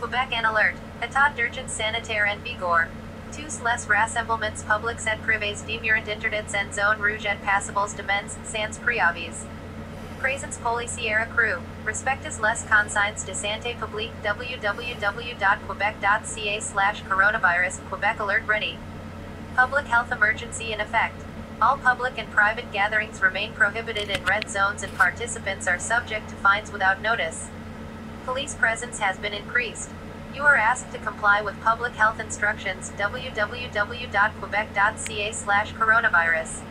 Quebec en alert. État d'urgence sanitaire en vigueur. Tous les rassemblements publics et privés demeurent interdits en zone rouge et passibles demain, sans préavis. Présence policière accrue. Respectez les consignes de santé publique. www.quebec.ca/coronavirus. Quebec alert ready. Public health emergency in effect. All public and private gatherings remain prohibited in red zones and participants are subject to fines without notice. Police presence has been increased. You are asked to comply with public health instructions. www.quebec.ca/coronavirus.